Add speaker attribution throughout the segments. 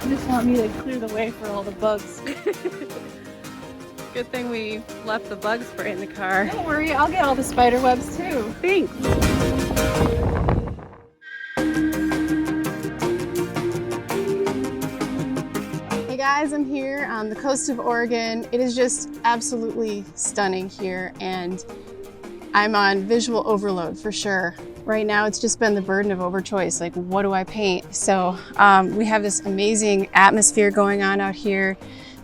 Speaker 1: You just want me to clear the way for all the bugs.
Speaker 2: Good thing we left the bug spray in the car.
Speaker 1: Don't worry, I'll get all the spider webs too.
Speaker 2: Thanks.
Speaker 3: Hey guys, I'm here on the coast of Oregon. It is just absolutely stunning here, and I'm on visual overload for sure. Right now, it's just been the burden of overchoice. Like, what do I paint? So we have this amazing atmosphere going on out here.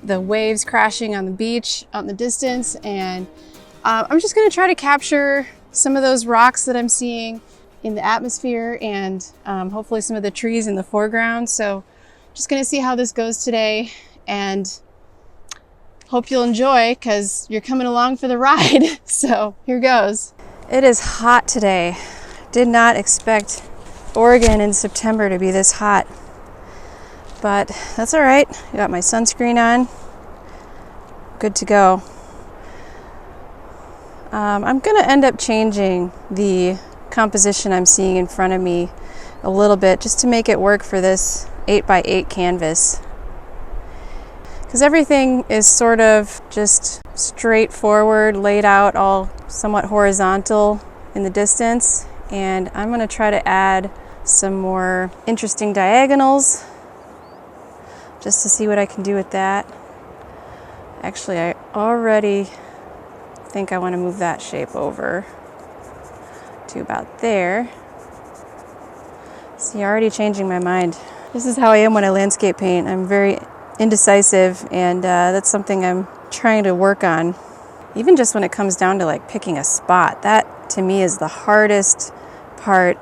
Speaker 3: The waves crashing on the beach out in the distance, and I'm just gonna try to capture some of those rocks that I'm seeing in the atmosphere, and hopefully some of the trees in the foreground. So just gonna see how this goes today, and hope you'll enjoy because you're coming along for the ride. So here goes. It is hot today. Did not expect Oregon in September to be this hot, but that's all right. Got my sunscreen on, good to go. I'm gonna end up changing the composition I'm seeing in front of me a little bit just to make it work for this 8x8 canvas, because everything is sort of just straightforward, laid out, all somewhat horizontal in the distance. And I'm going to try to add some more interesting diagonals just to see what I can do with that. Actually, I already think I want to move that shape over to about there. See, already changing my mind. This is how I am when I landscape paint. I'm very indecisive, and that's something I'm trying to work on. Even just when it comes down to like picking a spot, that to me is the hardest part,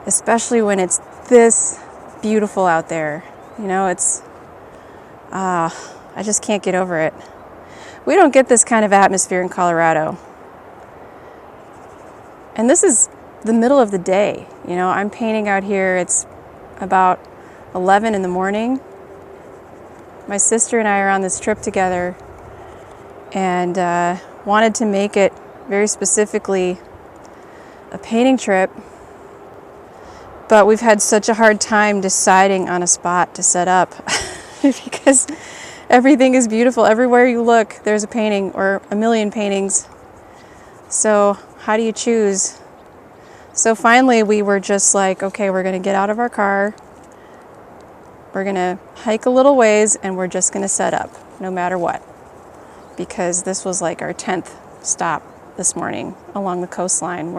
Speaker 3: especially when it's this beautiful out there. You know, it's I just can't get over it. We don't get this kind of atmosphere in Colorado. And this is the middle of the day. You know, I'm painting out here. It's about 11 in the morning. My sister and I are on this trip together, and wanted to make it very specifically a painting trip, but we've had such a hard time deciding on a spot to set up because everything is beautiful. Everywhere you look, there's a painting or a million paintings. So how do you choose? So finally we were just like, okay, we're gonna get out of our car, we're gonna hike a little ways, and we're just gonna set up no matter what, because this was like our 10th stop this morning along the coastline.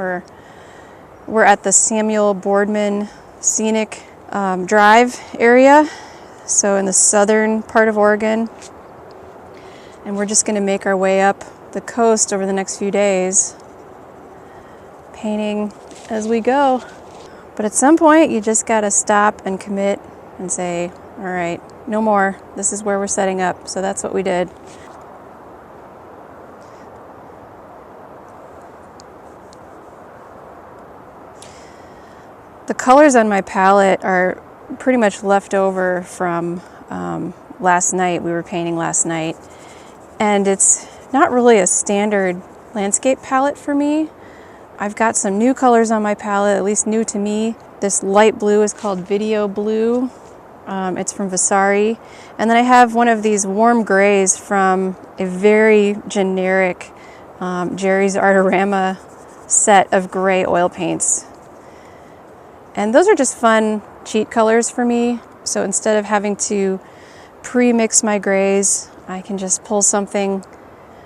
Speaker 3: We're at the Samuel Boardman Scenic Drive area, so in the southern part of Oregon, and we're just going to make our way up the coast over the next few days, painting as we go. But at some point you just got to stop and commit and say, all right, no more, this is where we're setting up. So that's what we did. The colors on my palette are pretty much left over from last night. We were painting last night, and it's not really a standard landscape palette for me. I've got some new colors on my palette, at least new to me. This light blue is called Video Blue. It's from Vasari. And then I have one of these warm grays from a very generic Jerry's Artorama set of gray oil paints. And those are just fun cheat colors for me. So instead of having to pre-mix my grays, I can just pull something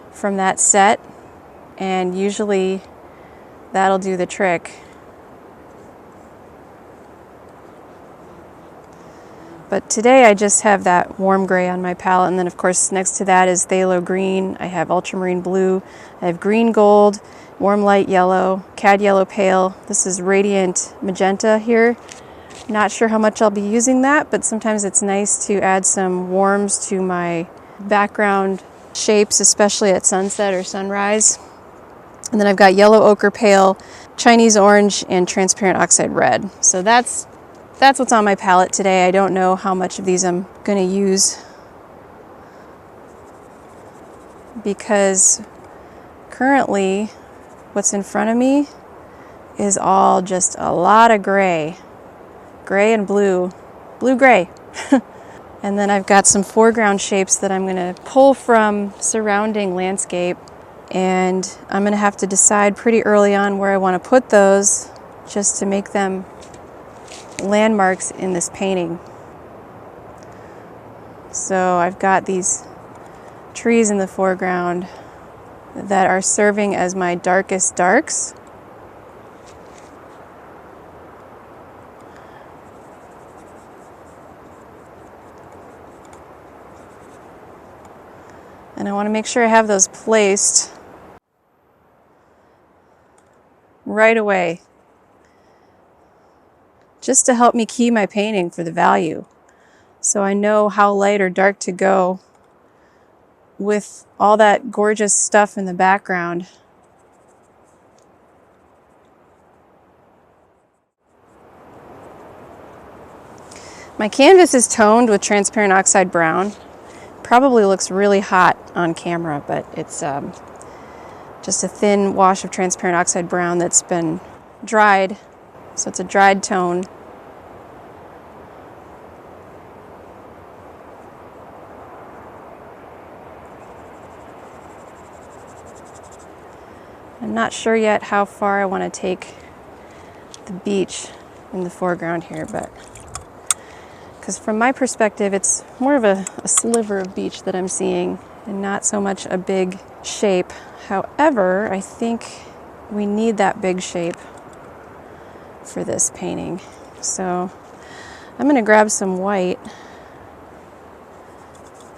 Speaker 3: from that set, and usually that'll do the trick. But today I just have that warm gray on my palette, and then of course next to that is phthalo green. I have ultramarine blue, I have green gold, warm light yellow, cad yellow pale. This is radiant magenta here. Not sure how much I'll be using that, but sometimes it's nice to add some warms to my background shapes, especially at sunset or sunrise. And then I've got yellow ochre pale, Chinese orange, and transparent oxide red. So that's what's on my palette today. I don't know how much of these I'm going to use, because currently what's in front of me is all just a lot of gray and blue, blue-gray. And then I've got some foreground shapes that I'm going to pull from surrounding landscape. And I'm going to have to decide pretty early on where I want to put those just to make them landmarks in this painting. So I've got these trees in the foreground that are serving as my darkest darks. And I want to make sure I have those placed right away, just to help me key my painting for the value. So I know how light or dark to go with all that gorgeous stuff in the background. My canvas is toned with transparent oxide brown. Probably looks really hot on camera, but it's just a thin wash of transparent oxide brown that's been dried. So it's a dried tone. I'm not sure yet how far I want to take the beach in the foreground here, but because from my perspective, it's more of a sliver of beach that I'm seeing and not so much a big shape. However, I think we need that big shape for this painting. So I'm going to grab some white,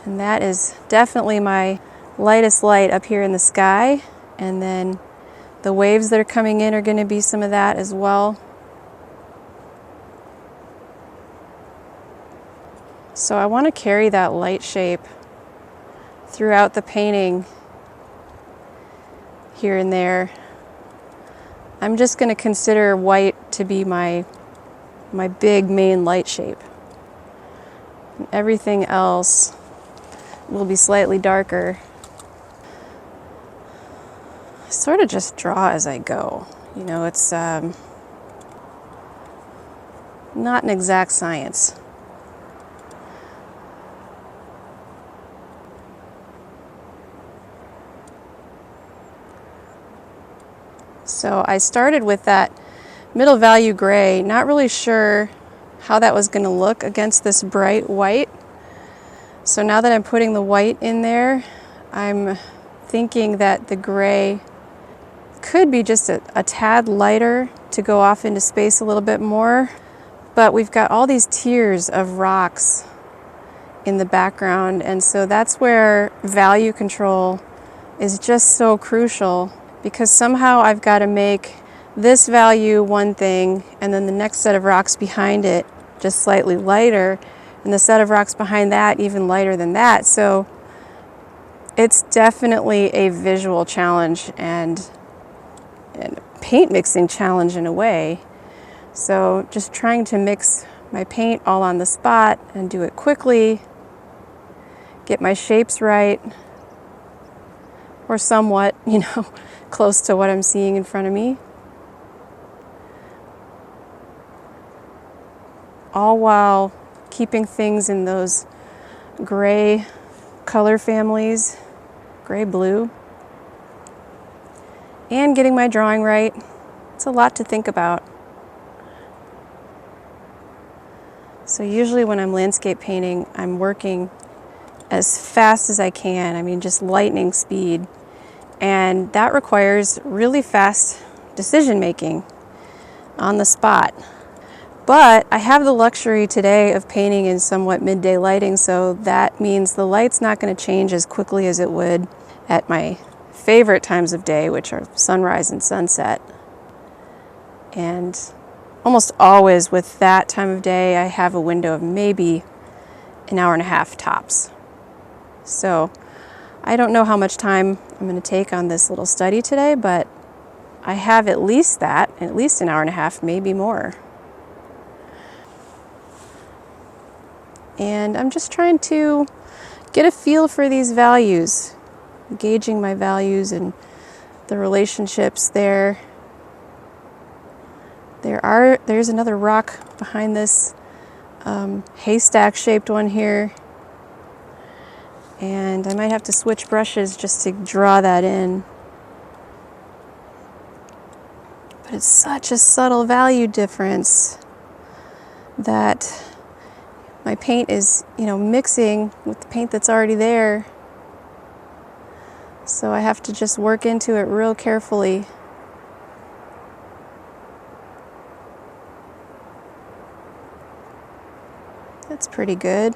Speaker 3: and that is definitely my lightest light up here in the sky, and then the waves that are coming in are going to be some of that as well. So I want to carry that light shape throughout the painting here and there. I'm just going to consider white to be my big main light shape. And everything else will be slightly darker. I sort of just draw as I go. You know, it's not an exact science. So I started with that middle value gray, not really sure how that was going to look against this bright white. So now that I'm putting the white in there, I'm thinking that the gray could be just a tad lighter to go off into space a little bit more. But we've got all these tiers of rocks in the background, and so that's where value control is just so crucial, because somehow I've got to make this value one thing and then the next set of rocks behind it just slightly lighter, and the set of rocks behind that even lighter than that. So it's definitely a visual challenge and a paint mixing challenge in a way. So just trying to mix my paint all on the spot and do it quickly, get my shapes right, or somewhat, you know, close to what I'm seeing in front of me. All while keeping things in those gray color families, gray-blue, and getting my drawing right. It's a lot to think about. So usually when I'm landscape painting, I'm working as fast as I can. I mean, just lightning speed. And that requires really fast decision making on the spot. But I have the luxury today of painting in somewhat midday lighting, so that means the light's not going to change as quickly as it would at my favorite times of day, which are sunrise and sunset. And almost always with that time of day, I have a window of maybe an hour and a half tops. So I don't know how much time I'm going to take on this little study today, but I have at least that, at least an hour and a half, maybe more. And I'm just trying to get a feel for these values, gauging my values and the relationships there. There's another rock behind this haystack shaped one here. And I might have to switch brushes just to draw that in. But it's such a subtle value difference that my paint is, mixing with the paint that's already there. So I have to just work into it real carefully. That's pretty good.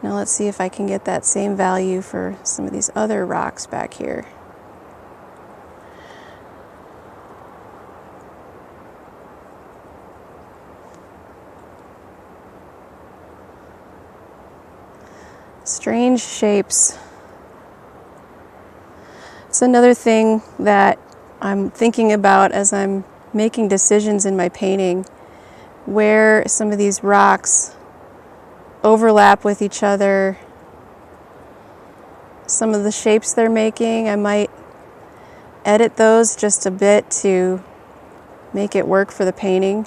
Speaker 3: Now let's see if I can get that same value for some of these other rocks back here. Strange shapes. It's another thing that I'm thinking about as I'm making decisions in my painting, where some of these rocks overlap with each other. Some of the shapes they're making, I might edit those just a bit to make it work for the painting.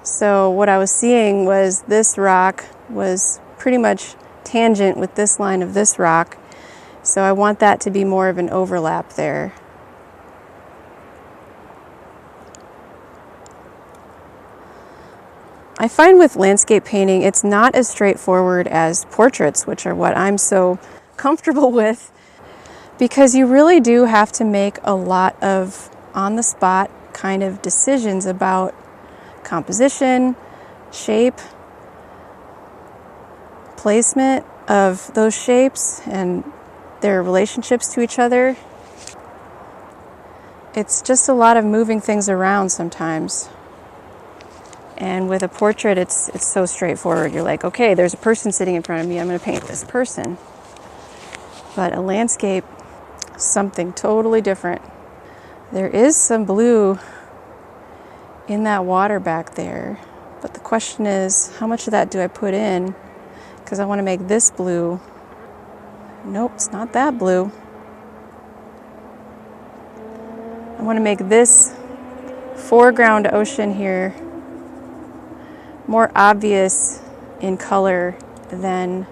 Speaker 3: So what I was seeing was this rock was pretty much tangent with this line of this rock. So I want that to be more of an overlap there. I find with landscape painting, it's not as straightforward as portraits, which are what I'm so comfortable with, because you really do have to make a lot of on-the-spot kind of decisions about composition, shape, placement of those shapes and their relationships to each other. It's just a lot of moving things around sometimes. And with a portrait, it's so straightforward. You're like, okay, there's a person sitting in front of me. I'm going to paint this person. But a landscape, something totally different. There is some blue in that water back there. But the question is, how much of that do I put in? Because I want to make this blue. Nope, it's not that blue. I want to make this foreground ocean here more obvious in color than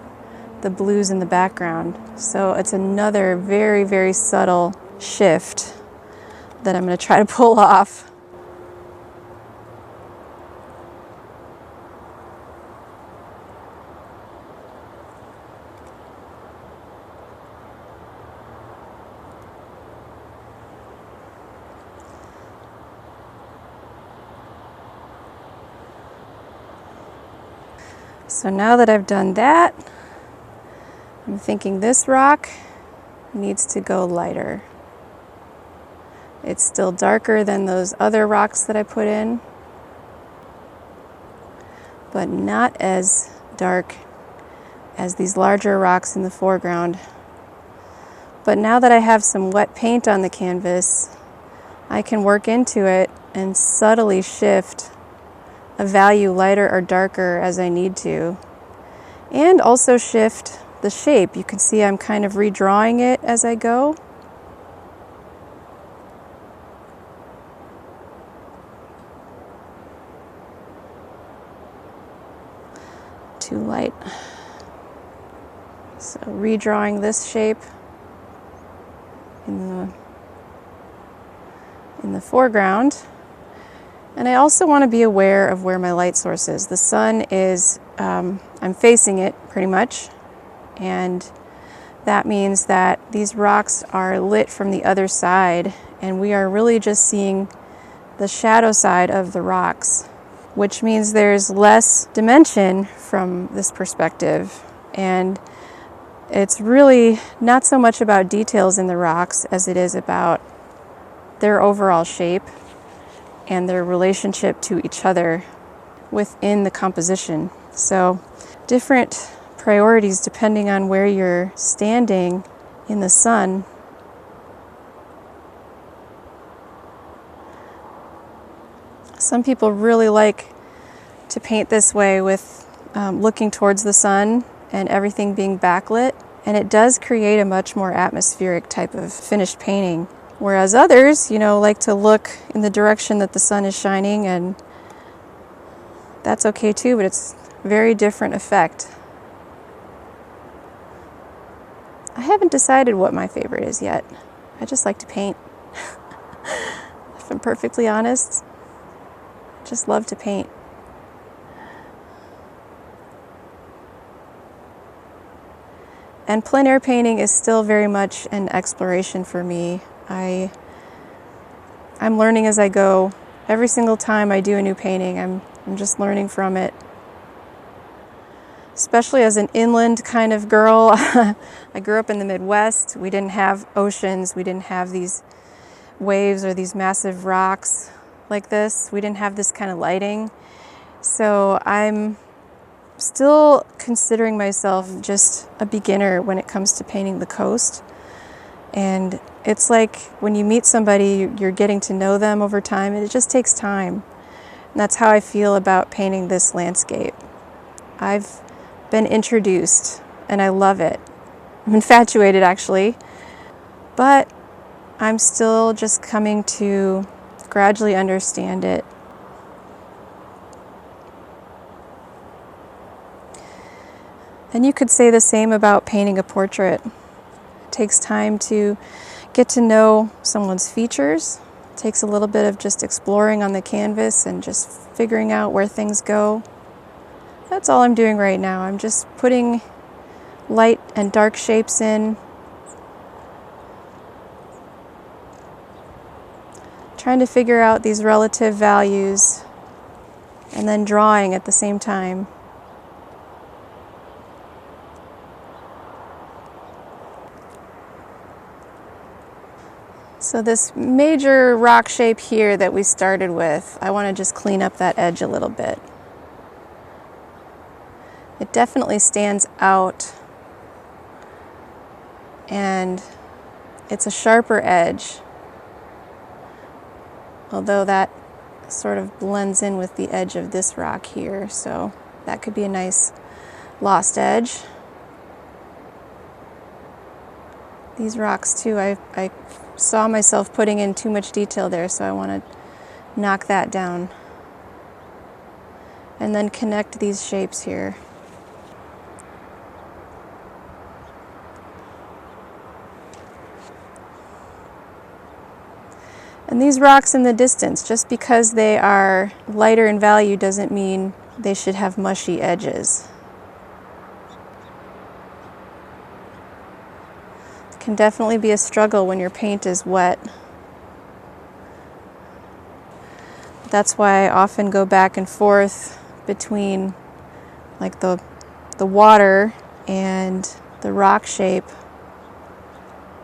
Speaker 3: the blues in the background. So it's another very, very subtle shift that I'm going to try to pull off. So now that I've done that, I'm thinking this rock needs to go lighter. It's still darker than those other rocks that I put in, but not as dark as these larger rocks in the foreground. But now that I have some wet paint on the canvas, I can work into it and subtly shift a value lighter or darker as I need to, and also shift the shape. You can see I'm kind of redrawing it as I go. Too light. So redrawing this shape in the foreground. And I also want to be aware of where my light source is. The sun is, I'm facing it pretty much, and that means that these rocks are lit from the other side, and we are really just seeing the shadow side of the rocks, which means there's less dimension from this perspective. And it's really not so much about details in the rocks as it is about their overall shape and their relationship to each other within the composition. So different priorities depending on where you're standing in the sun. Some people really like to paint this way with looking towards the sun and everything being backlit, and it does create a much more atmospheric type of finished painting. Whereas others, like to look in the direction that the sun is shining and that's okay too, but it's a very different effect. I haven't decided what my favorite is yet. I just like to paint. If I'm perfectly honest, I just love to paint. And plein air painting is still very much an exploration for me. I'm learning as I go. Every single time I do a new painting, I'm just learning from it. Especially as an inland kind of girl. I grew up in the Midwest. We didn't have oceans. We didn't have these waves or these massive rocks like this. We didn't have this kind of lighting. So I'm still considering myself just a beginner when it comes to painting the coast. And it's like when you meet somebody, you're getting to know them over time, and it just takes time. And that's how I feel about painting this landscape. I've been introduced and I love it. I'm infatuated actually, but I'm still just coming to gradually understand it. And you could say the same about painting a portrait. It takes time to get to know someone's features. It takes a little bit of just exploring on the canvas and just figuring out where things go. That's all I'm doing right now. I'm just putting light and dark shapes in, trying to figure out these relative values, and then drawing at the same time. So this major rock shape here that we started with, I want to just clean up that edge a little bit. It definitely stands out, and it's a sharper edge, although that sort of blends in with the edge of this rock here, so that could be a nice lost edge. These rocks too, I saw myself putting in too much detail there, so I want to knock that down. And then connect these shapes here. And these rocks in the distance, just because they are lighter in value doesn't mean they should have mushy edges. It can definitely be a struggle when your paint is wet. That's why I often go back and forth between like the water and the rock shape,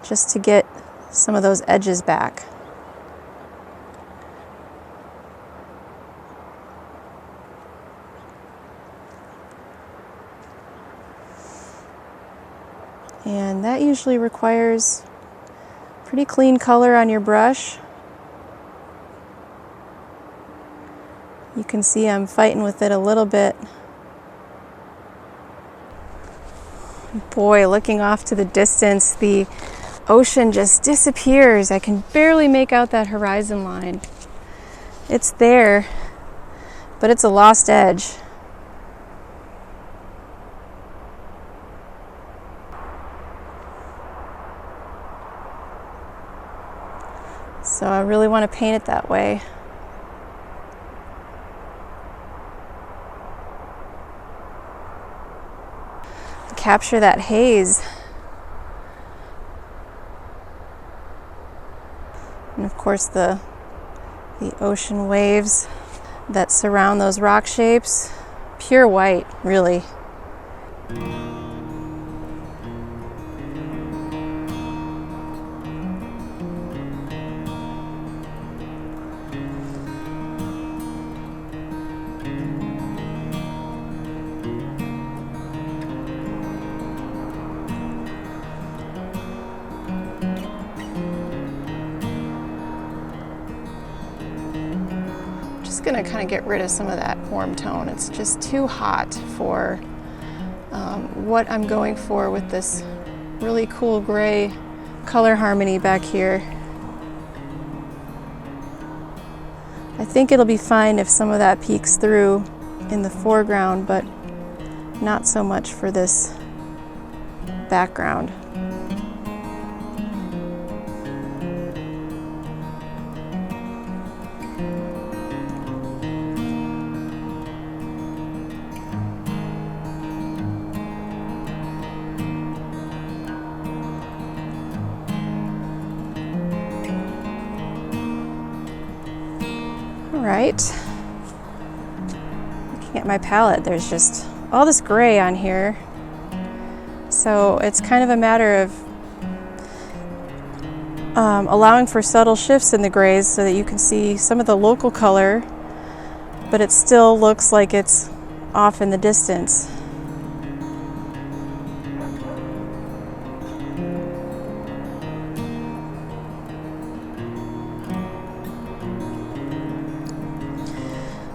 Speaker 3: just to get some of those edges back. And that usually requires pretty clean color on your brush. You can see I'm fighting with it a little bit. Boy, looking off to the distance, the ocean just disappears. I can barely make out that horizon line. It's there, but it's a lost edge. So I really want to paint it that way. Capture that haze. And of course the ocean waves that surround those rock shapes. Pure white, really. Going to kind of get rid of some of that warm tone. It's just too hot for what I'm going for with this really cool gray color harmony back here. I think it'll be fine if some of that peeks through in the foreground, but not so much for this background. All right, looking at my palette, there's just all this gray on here. So it's kind of a matter of allowing for subtle shifts in the grays so that you can see some of the local color, but it still looks like it's off in the distance.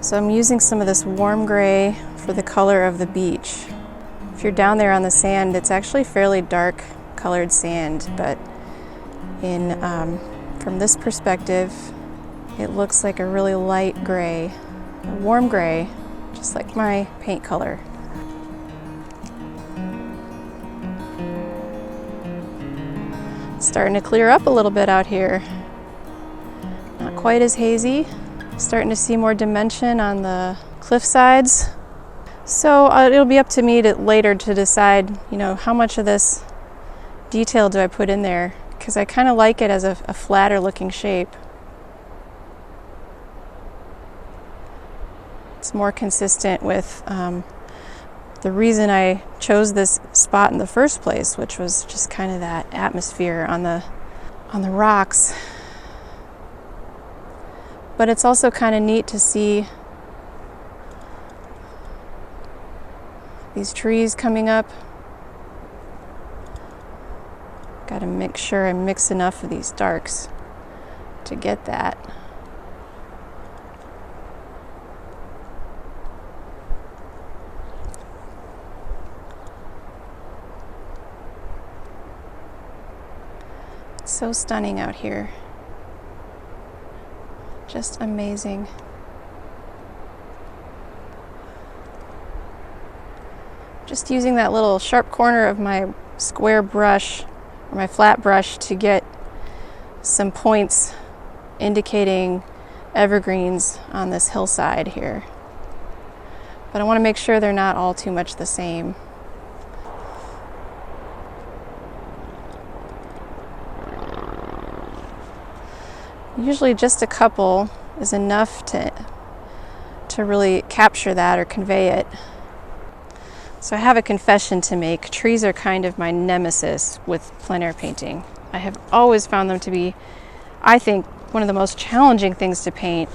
Speaker 3: So I'm using some of this warm gray for the color of the beach. If you're down there on the sand, it's actually fairly dark colored sand, but from this perspective, it looks like a really light gray, a warm gray, just like my paint color. It's starting to clear up a little bit out here. Not quite as hazy. Starting to see more dimension on the cliff sides. So it'll be up to me later to decide, how much of this detail do I put in there, because I kind of like it as a flatter looking shape. It's more consistent with the reason I chose this spot in the first place, which was just kind of that atmosphere on the rocks. But it's also kind of neat to see these trees coming up. Got to make sure I mix enough of these darks to get that. It's so stunning out here. Just amazing. Just using that little sharp corner of my square brush, or my flat brush, to get some points indicating evergreens on this hillside here. But I want to make sure they're not all too much the same. Usually just a couple is enough to really capture that or convey it. So I have a confession to make. Trees are kind of my nemesis with plein air painting. I have always found them to be, I think, one of the most challenging things to paint.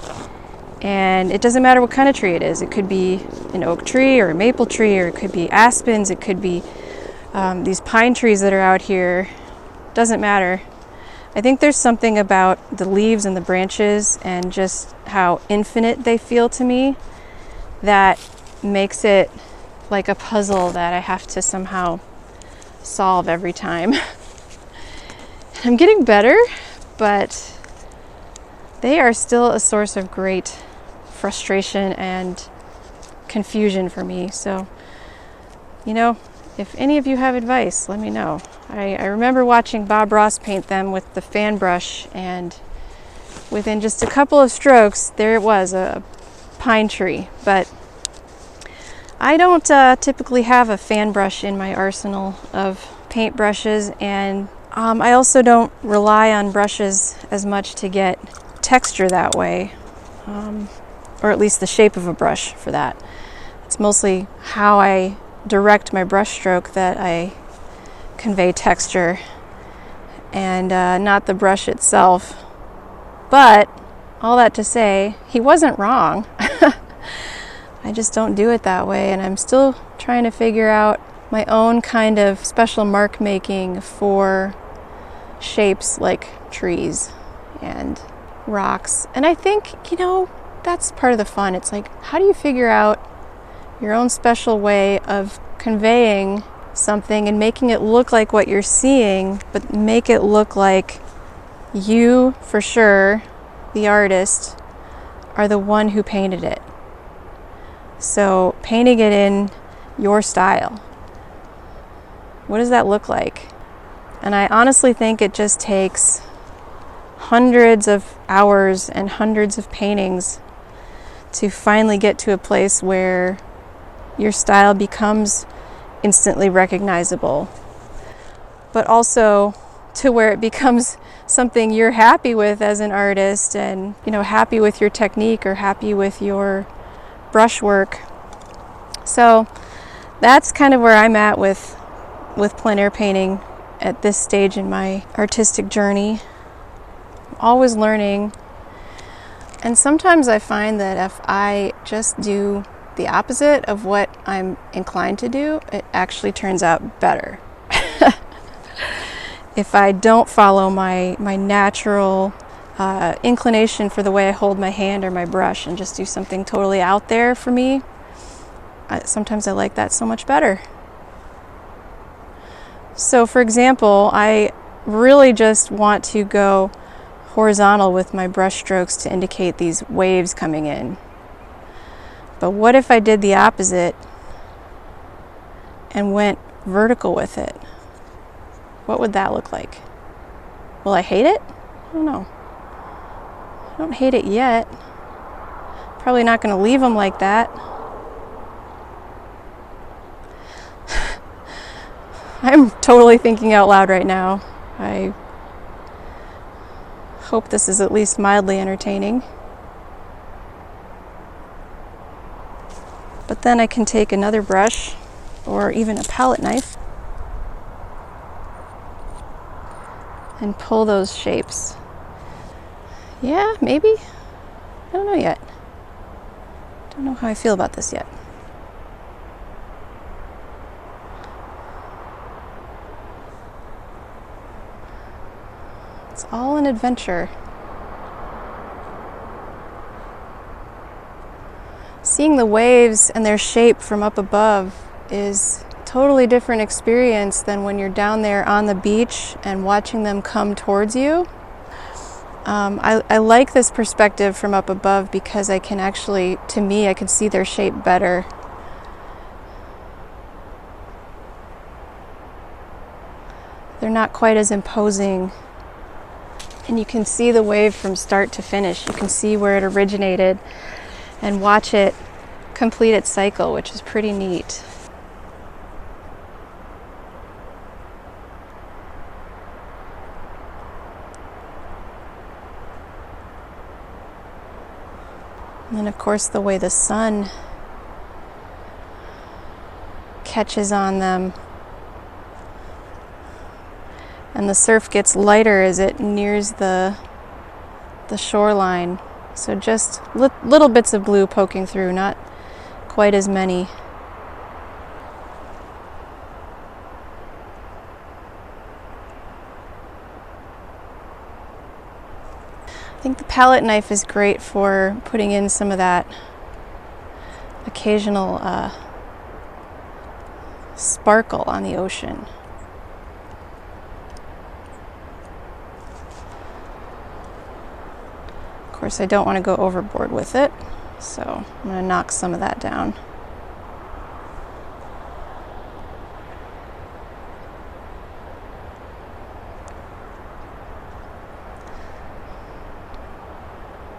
Speaker 3: And it doesn't matter what kind of tree it is. It could be an oak tree or a maple tree, or it could be aspens, it could be these pine trees that are out here. Doesn't matter. I think there's something about the leaves and the branches and just how infinite they feel to me that makes it like a puzzle that I have to somehow solve every time. I'm getting better, but they are still a source of great frustration and confusion for me. So, if any of you have advice, let me know. I remember watching Bob Ross paint them with the fan brush, and within just a couple of strokes, there it was, a pine tree. But I don't typically have a fan brush in my arsenal of paint brushes, and I also don't rely on brushes as much to get texture that way, or at least the shape of a brush for that. It's mostly how I direct my brush stroke that I convey texture, and not the brush itself. But all that to say, he wasn't wrong. I just don't do it that way, and I'm still trying to figure out my own kind of special mark making for shapes like trees and rocks. And I think, that's part of the fun. It's like, how do you figure out your own special way of conveying something and making it look like what you're seeing, but make it look like you, for sure, the artist, are the one who painted it. So painting it in your style, what does that look like? And I honestly think it just takes hundreds of hours and hundreds of paintings to finally get to a place where your style becomes instantly recognizable, but also to where it becomes something you're happy with as an artist, and happy with your technique or happy with your brushwork. So that's kind of where I'm at with plein air painting at this stage in my artistic journey. I'm always learning, and sometimes I find that if I just do the opposite of what I'm inclined to do, it actually turns out better. If I don't follow my natural inclination for the way I hold my hand or my brush and just do something totally out there for me, sometimes I like that so much better. So for example, I really just want to go horizontal with my brush strokes to indicate these waves coming in. But what if I did the opposite and went vertical with it? What would that look like? Will I hate it? I don't know. I don't hate it yet. Probably not going to leave them like that. I'm totally thinking out loud right now. I hope this is at least mildly entertaining. But then I can take another brush or even a palette knife and pull those shapes. Yeah, maybe. I don't know yet. Don't know how I feel about this yet. It's all an adventure. Seeing the waves and their shape from up above is a totally different experience than when you're down there on the beach and watching them come towards you. I like this perspective from up above because I can actually, to me, I can see their shape better. They're not quite as imposing. And you can see the wave from start to finish. You can see where it originated and watch it complete its cycle, which is pretty neat. And then of course the way the sun catches on them, and the surf gets lighter as it nears the shoreline. So just little bits of blue poking through, not quite as many. I think the palette knife is great for putting in some of that occasional sparkle on the ocean. Of course, I don't want to go overboard with it, so I'm going to knock some of that down.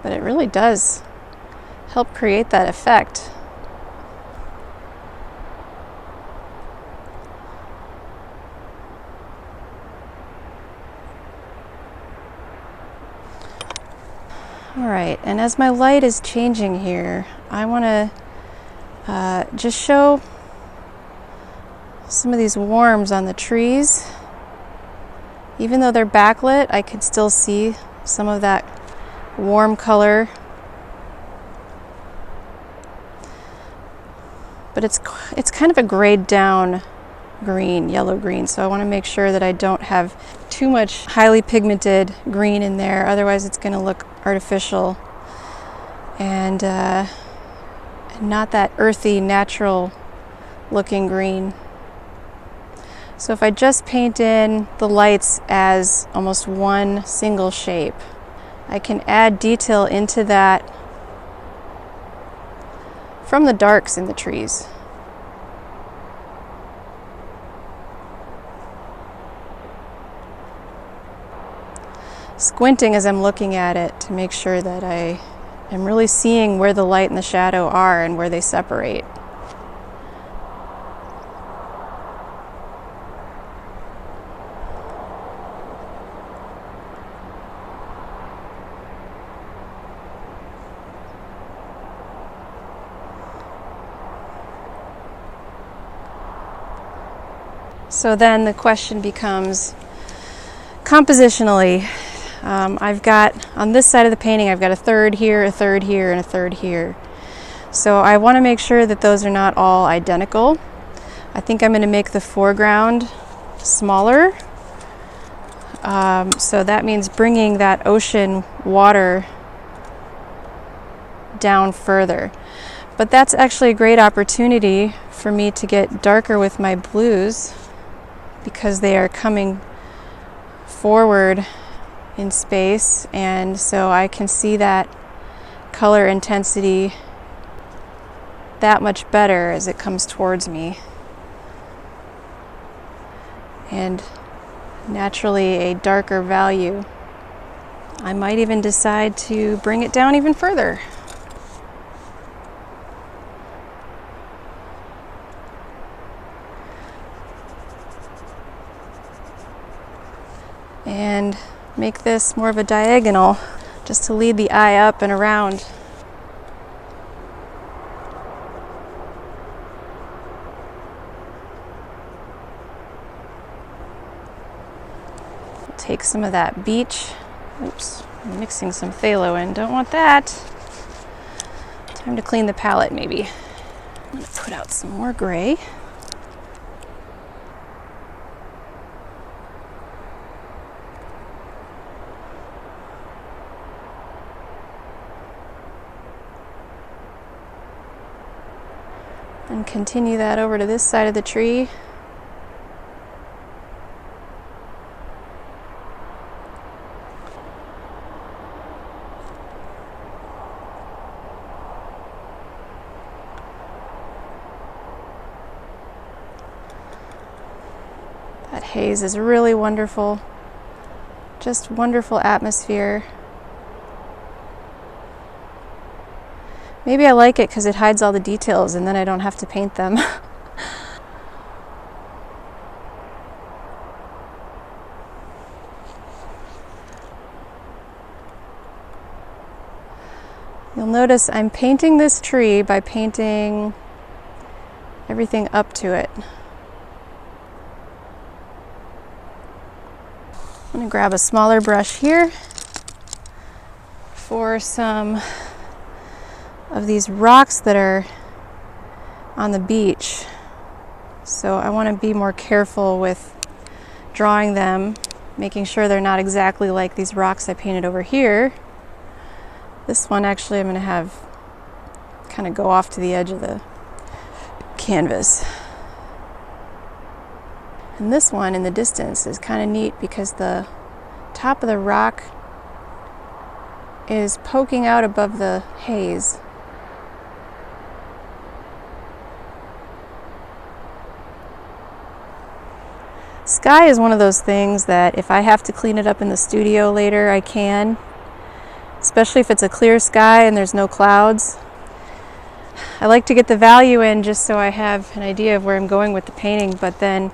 Speaker 3: But it really does help create that effect. All right, and as my light is changing here, I want to just show some of these worms on the trees. Even though they're backlit, I can still see some of that warm color, but it's kind of a grayed down green, yellow green, so I want to make sure that I don't have too much highly pigmented green in there, otherwise it's going to look artificial and not that earthy, natural looking green. So if I just paint in the lights as almost one single shape, I can add detail into that from the darks in the trees. Squinting as I'm looking at it to make sure that I am really seeing where the light and the shadow are and where they separate. So then the question becomes, compositionally, I've got, on this side of the painting, I've got a third here, a third here, and a third here. So I want to make sure that those are not all identical. I think I'm going to make the foreground smaller. So that means bringing that ocean water down further. But that's actually a great opportunity for me to get darker with my blues, because they are coming forward in space, and so I can see that color intensity that much better as it comes towards me. And naturally a darker value. I might even decide to bring it down even further. And make this more of a diagonal, just to lead the eye up and around. Take some of that beach. Oops, I'm mixing some phthalo in. Don't want that. Time to clean the palette maybe. I'm going to put out some more gray. And continue that over to this side of the tree. That haze is really wonderful. Just wonderful atmosphere. Maybe I like it because it hides all the details and then I don't have to paint them. You'll notice I'm painting this tree by painting everything up to it. I'm going to grab a smaller brush here for some of these rocks that are on the beach. So I want to be more careful with drawing them, making sure they're not exactly like these rocks I painted over here. This one actually I'm going to have kind of go off to the edge of the canvas. And this one in the distance is kind of neat because the top of the rock is poking out above the haze. Sky is one of those things that if I have to clean it up in the studio later, I can. Especially if it's a clear sky and there's no clouds. I like to get the value in just so I have an idea of where I'm going with the painting, but then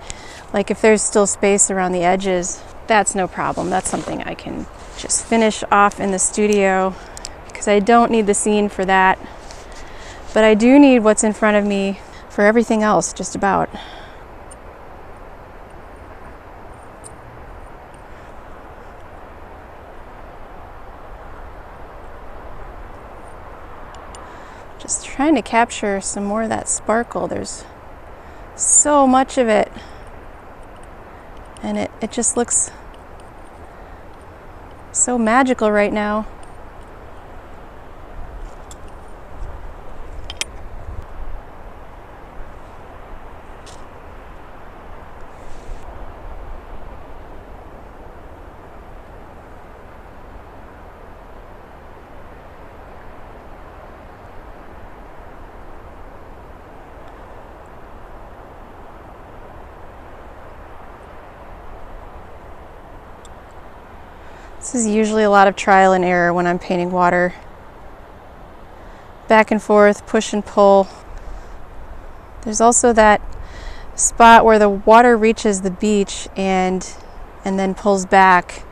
Speaker 3: like if there's still space around the edges, that's no problem. That's something I can just finish off in the studio because I don't need the scene for that. But I do need what's in front of me for everything else, just about. Just trying to capture some more of that sparkle. There's so much of it. And it just looks so magical right now. This is usually a lot of trial and error when I'm painting water. Back and forth, push and pull. There's also that spot where the water reaches the beach and then pulls back,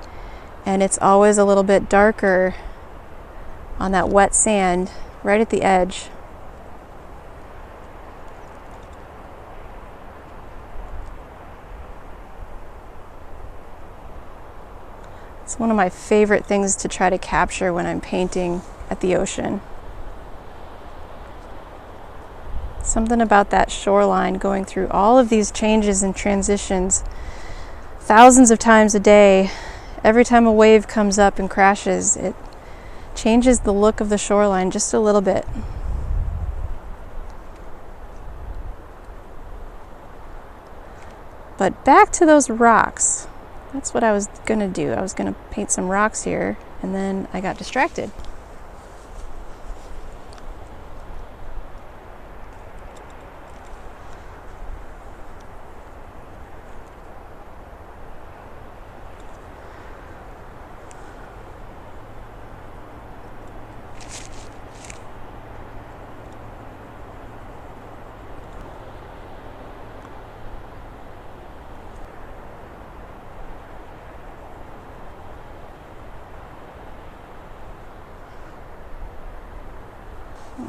Speaker 3: and it's always a little bit darker on that wet sand right at the edge. It's one of my favorite things to try to capture when I'm painting at the ocean. Something about that shoreline going through all of these changes and transitions thousands of times a day. Every time a wave comes up and crashes, it changes the look of the shoreline just a little bit. But back to those rocks. That's what I was gonna do. I was gonna paint some rocks here, and then I got distracted.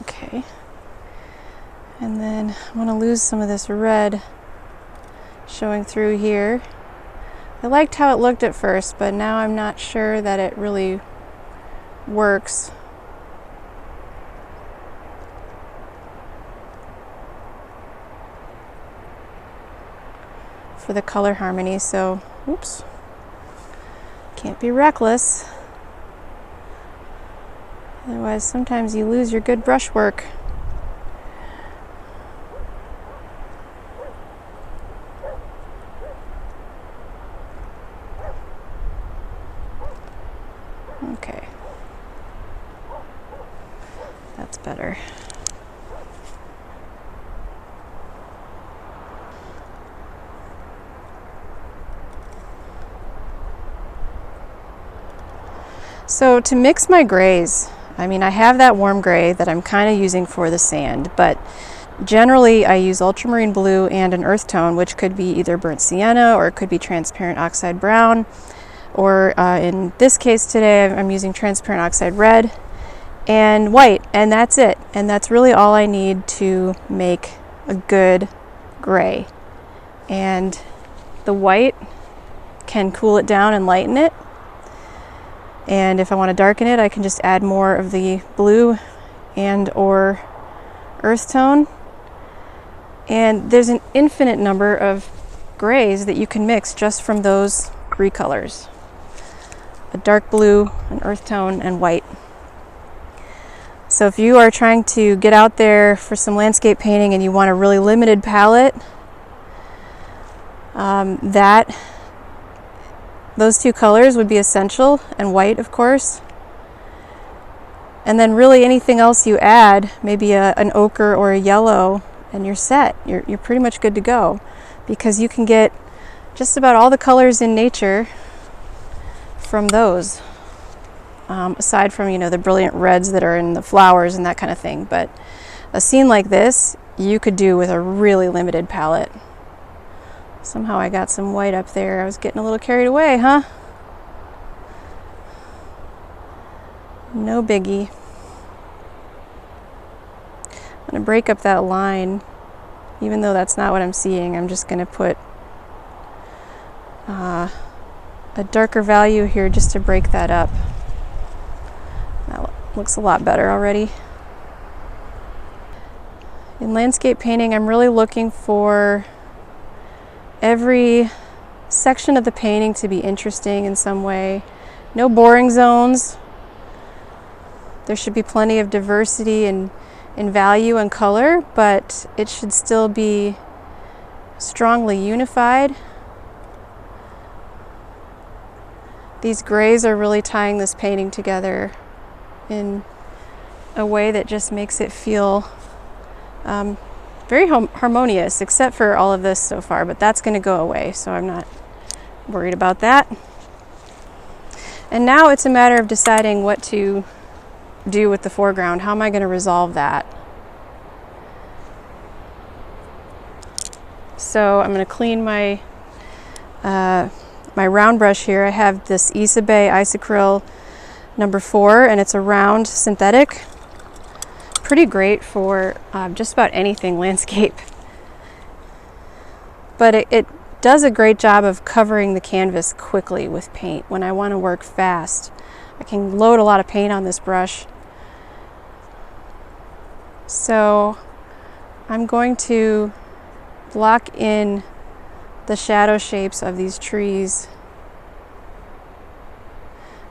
Speaker 3: Okay, and then I want to lose some of this red showing through here. I liked how it looked at first, but now I'm not sure that it really works. For the color harmony, so oops, can't be reckless. Otherwise, sometimes you lose your good brushwork. Okay. That's better. So to mix my grays, I mean, I have that warm gray that I'm kind of using for the sand, but generally I use ultramarine blue and an earth tone, which could be either burnt sienna or it could be transparent oxide brown, or in this case today I'm using transparent oxide red and white, and that's it. And that's really all I need to make a good gray. And the white can cool it down and lighten it. And if I want to darken it, I can just add more of the blue and or earth tone. And there's an infinite number of grays that you can mix just from those three colors. A dark blue, an earth tone, and white. So if you are trying to get out there for some landscape painting and you want a really limited palette, those two colors would be essential, and white, of course. And then really anything else you add, maybe an ochre or a yellow, and you're set. You're pretty much good to go, because you can get just about all the colors in nature from those. Aside from, you know, the brilliant reds that are in the flowers and that kind of thing. But a scene like this, you could do with a really limited palette. Somehow I got some white up there. I was getting a little carried away, huh? No biggie. I'm gonna break up that line. Even though that's not what I'm seeing, I'm just gonna put a darker value here just to break that up. That looks a lot better already. In landscape painting, I'm really looking for every section of the painting to be interesting in some way. No boring zones. There should be plenty of diversity in value and color, but it should still be strongly unified. These grays are really tying this painting together in a way that just makes it feel very harmonious, except for all of this so far, but that's going to go away, so I'm not worried about that. And now it's a matter of deciding what to do with the foreground. How am I going to resolve that? So I'm going to clean my my round brush here. I have this Bain Isocryl number 4, and it's a round synthetic. Pretty great for just about anything landscape. But it does a great job of covering the canvas quickly with paint. When I want to work fast, I can load a lot of paint on this brush. So I'm going to block in the shadow shapes of these trees.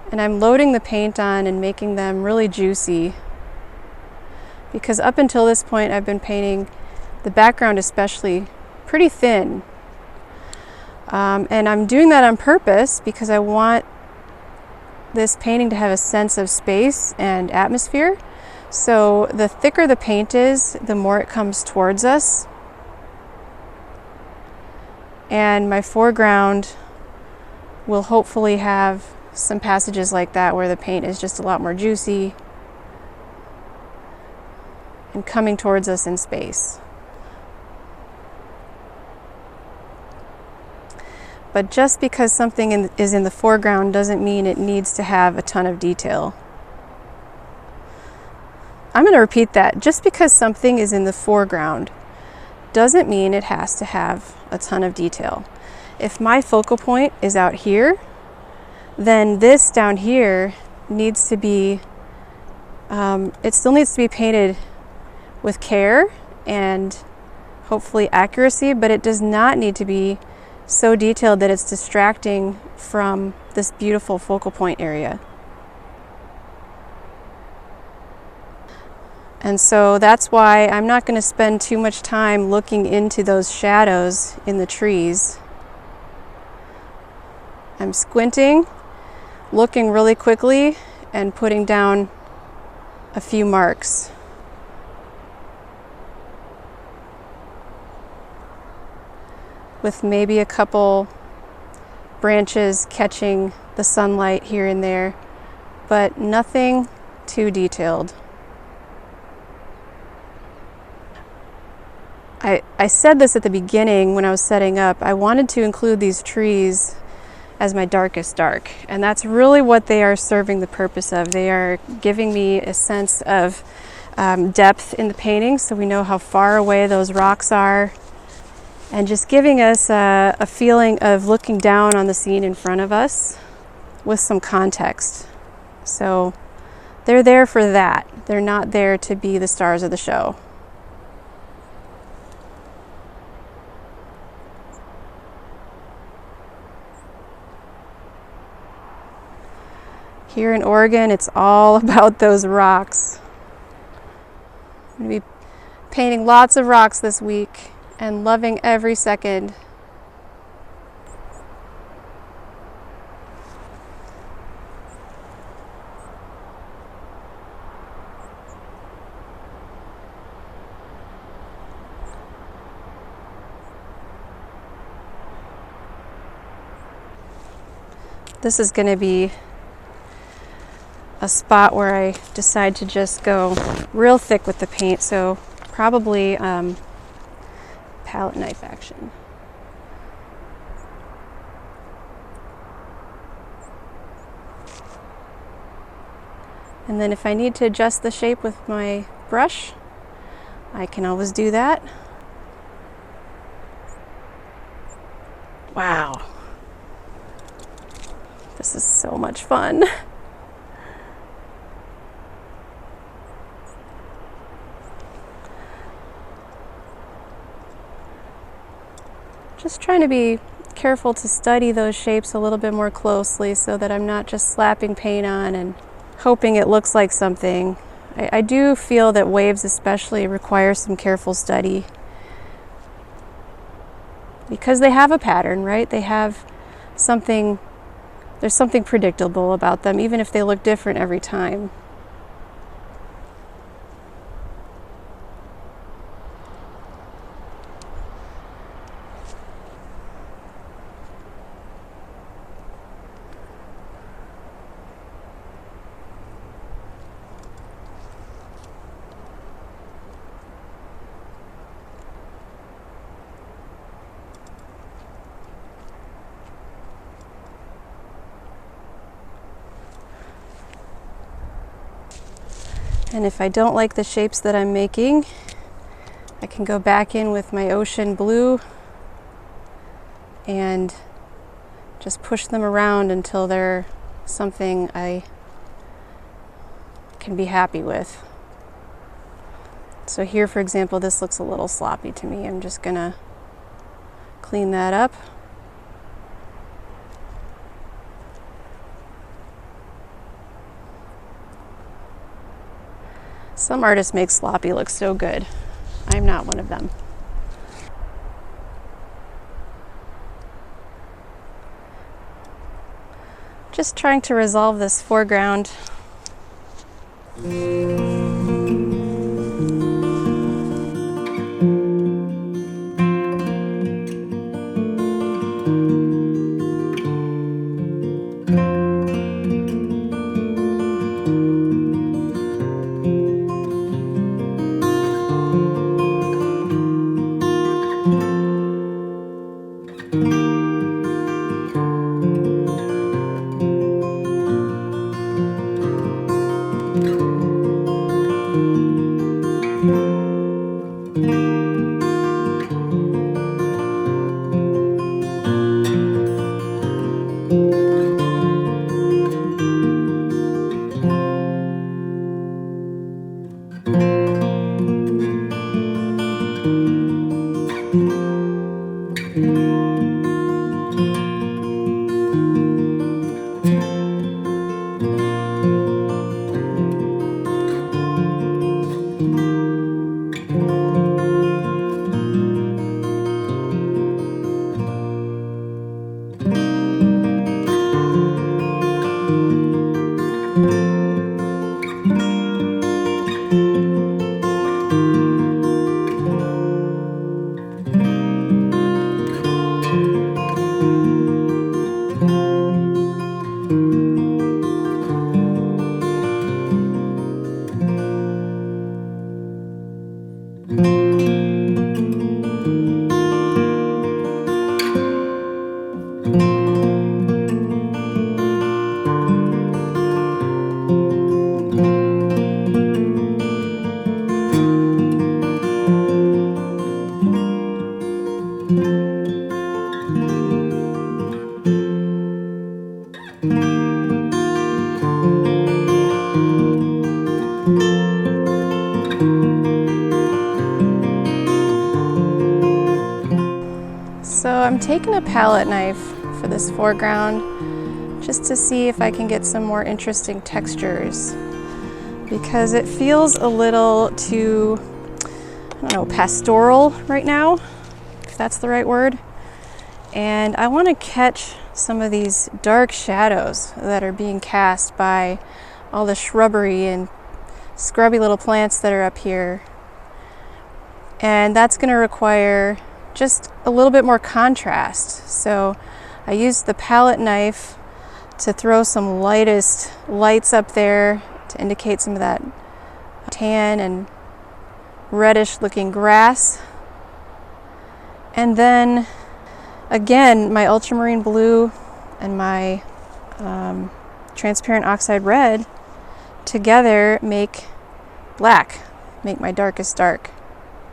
Speaker 3: And I'm loading the paint on and making them really juicy. Because up until this point, I've been painting the background especially pretty thin. And I'm doing that on purpose because I want this painting to have a sense of space and atmosphere. So the thicker the paint is, the more it comes towards us. And my foreground will hopefully have some passages like that where the paint is just a lot more juicy and coming towards us in space. But just because something is in the foreground doesn't mean it needs to have a ton of detail. I'm going to repeat that. Just because something is in the foreground doesn't mean it has to have a ton of detail. If my focal point is out here, then this down here needs to be, it still needs to be painted with care and hopefully accuracy, but it does not need to be so detailed that it's distracting from this beautiful focal point area. And so that's why I'm not going to spend too much time looking into those shadows in the trees. I'm squinting, looking really quickly, and putting down a few marks. With maybe a couple branches catching the sunlight here and there, but nothing too detailed. I said this at the beginning when I was setting up. I wanted to include these trees as my darkest dark, and that's really what they are serving the purpose of. They are giving me a sense of depth in the painting, so we know how far away those rocks are, and just giving us a feeling of looking down on the scene in front of us with some context. So they're there for that. They're not there to be the stars of the show. Here in Oregon, it's all about those rocks. I'm going to be painting lots of rocks this week and loving every second. This is going to be a spot where I decide to just go real thick with the paint, so probably palette knife action. And then if I need to adjust the shape with my brush, I can always do that. Wow. This is so much fun. Just trying to be careful to study those shapes a little bit more closely so that I'm not just slapping paint on and hoping it looks like something. I do feel that waves especially require some careful study because they have a pattern, right? They have something, there's something predictable about them, even if they look different every time. And if I don't like the shapes that I'm making, I can go back in with my ocean blue and just push them around until they're something I can be happy with. So here, for example, this looks a little sloppy to me. I'm just gonna clean that up. Some artists make sloppy look so good. I'm not one of them. Just trying to resolve this foreground. So I'm taking a palette knife for this foreground just to see if I can get some more interesting textures, because it feels a little too, I don't know, pastoral right now, if that's the right word. And I want to catch some of these dark shadows that are being cast by all the shrubbery and scrubby little plants that are up here. And that's going to require just a little bit more contrast. So I used the palette knife to throw some lightest lights up there to indicate some of that tan and reddish looking grass. And then again, my ultramarine blue and my transparent oxide red together make black, make my darkest dark.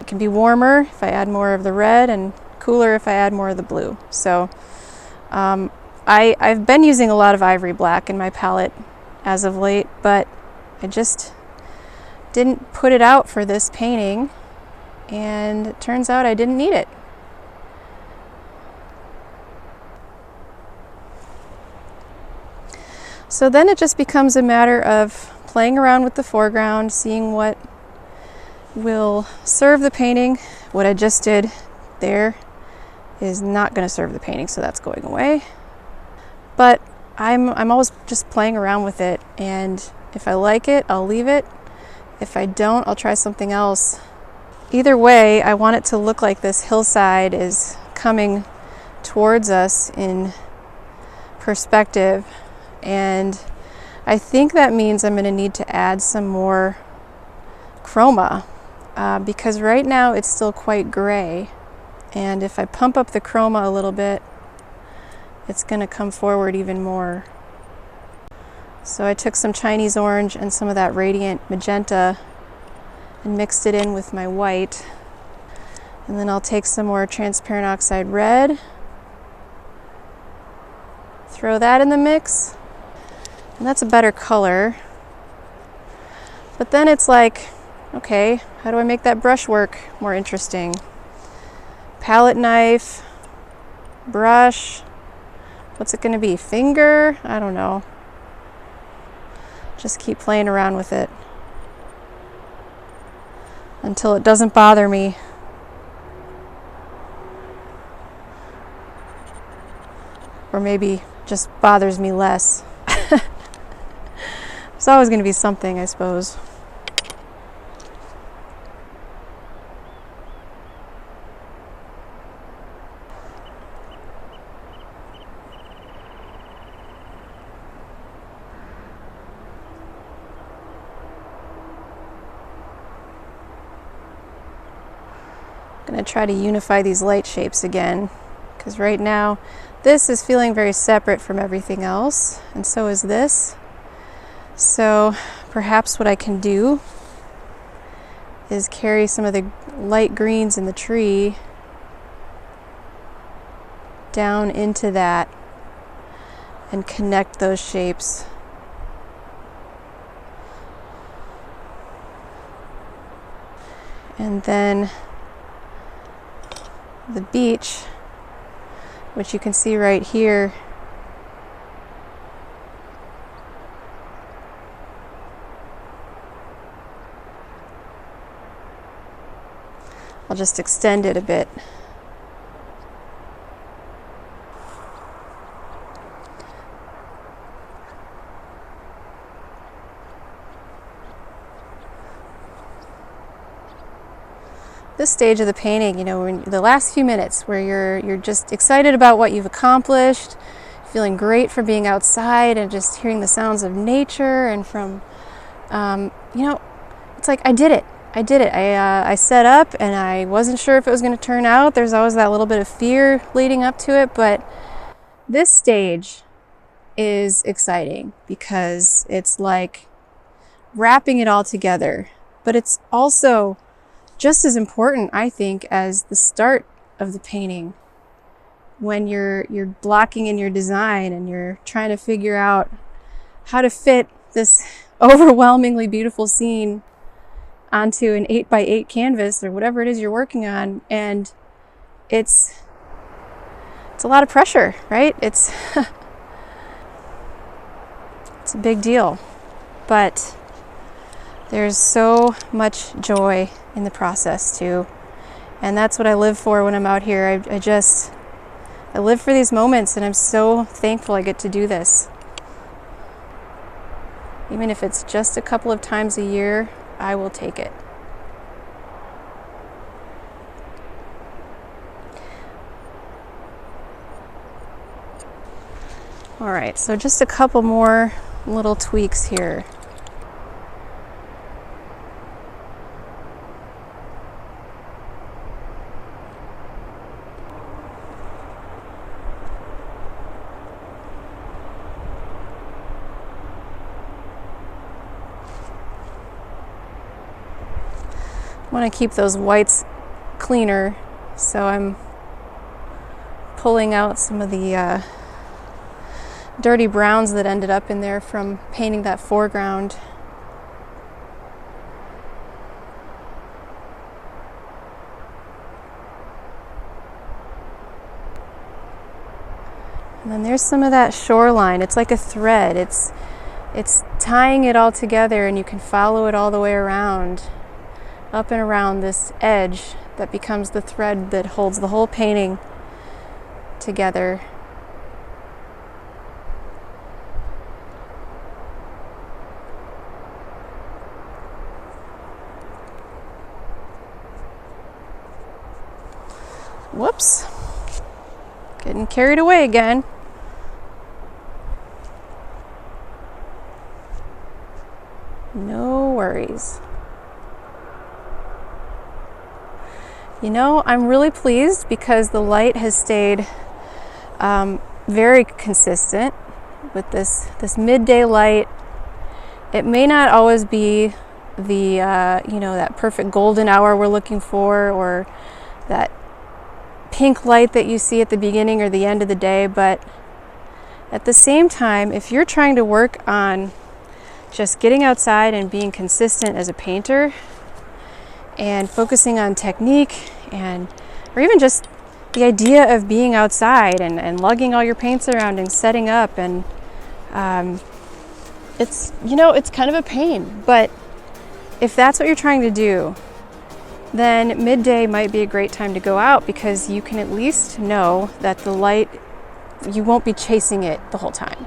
Speaker 3: It can be warmer if I add more of the red and cooler if I add more of the blue. So I've been using a lot of ivory black in my palette as of late, but I just didn't put it out for this painting, and it turns out I didn't need it. So then it just becomes a matter of playing around with the foreground, seeing what will serve the painting. What I just did there is not going to serve the painting, so that's going away. But I'm always just playing around with it, and if I like it, I'll leave it. If I don't, I'll try something else. Either way, I want it to look like this hillside is coming towards us in perspective, and I think that means I'm going to need to add some more chroma. Because right now it's still quite gray, and if I pump up the chroma a little bit, it's going to come forward even more. So I took some Chinese orange and some of that radiant magenta and mixed it in with my white. And then I'll take some more transparent oxide red, throw that in the mix, and that's a better color. But then it's like, okay, how do I make that brushwork more interesting? Palette knife, brush, what's it gonna be? Finger? I don't know. Just keep playing around with it until it doesn't bother me. Or maybe just bothers me less. It's always going to be something, I suppose. I'm going to try to unify these light shapes again, because right now this is feeling very separate from everything else, and so is this. So perhaps what I can do is carry some of the light greens in the tree down into that and connect those shapes. And then the beach, which you can see right here, I'll just extend it a bit. This stage of the painting, you know, when the last few minutes where you're just excited about what you've accomplished, feeling great for being outside and just hearing the sounds of nature, and from, you know, it's like I did it. I set up and I wasn't sure if it was going to turn out. There's always that little bit of fear leading up to it, but this stage is exciting because it's like wrapping it all together. But it's also just as important, I think, as the start of the painting, when you're blocking in your design and you're trying to figure out how to fit this overwhelmingly beautiful scene onto an 8x8 canvas or whatever it is you're working on. And it's a lot of pressure, right? It's it's a big deal, but there's so much joy in the process too. And that's what I live for when I'm out here. I live for these moments, and I'm so thankful I get to do this. Even if it's just a couple of times a year, I will take it. All right, so just a couple more little tweaks here. I want to keep those whites cleaner, so I'm pulling out some of the dirty browns that ended up in there from painting that foreground. And then there's some of that shoreline. It's like a thread. It's tying it all together, and you can follow it all the way around, up and around this edge that becomes the thread that holds the whole painting together. Whoops, getting carried away again. No worries. You know, I'm really pleased because the light has stayed very consistent. with this midday light. It may not always be the that perfect golden hour we're looking for, or that pink light that you see at the beginning or the end of the day, but at the same time, if you're trying to work on just getting outside and being consistent as a painter and focusing on technique, or even just the idea of being outside and lugging all your paints around and setting up, and it's kind of a pain, but if that's what you're trying to do, then midday might be a great time to go out, because you can at least know that the light, you won't be chasing it the whole time.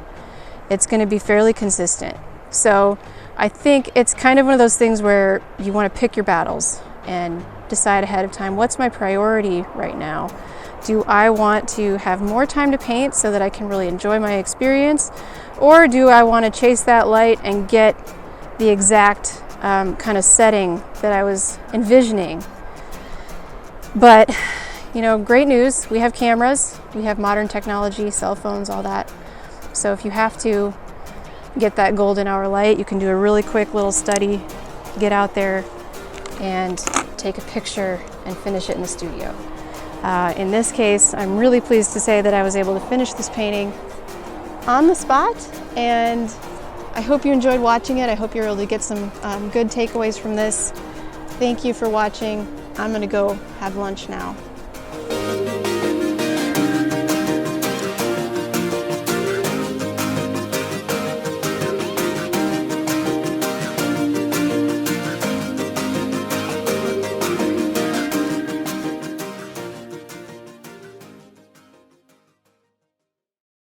Speaker 3: It's going to be fairly consistent. So I think it's kind of one of those things where you want to pick your battles and decide ahead of time, what's my priority right now? Do I want to have more time to paint so that I can really enjoy my experience? Or do I want to chase that light and get the exact kind of setting that I was envisioning? But great news, we have cameras, we have modern technology, cell phones, all that. So if you have to get that golden hour light, you can do a really quick little study, get out there and take a picture and finish it in the studio. In this case, I'm really pleased to say that I was able to finish this painting on the spot, and I hope you enjoyed watching it. I hope you're able to get some good takeaways from this. Thank you for watching. I'm gonna go have lunch now.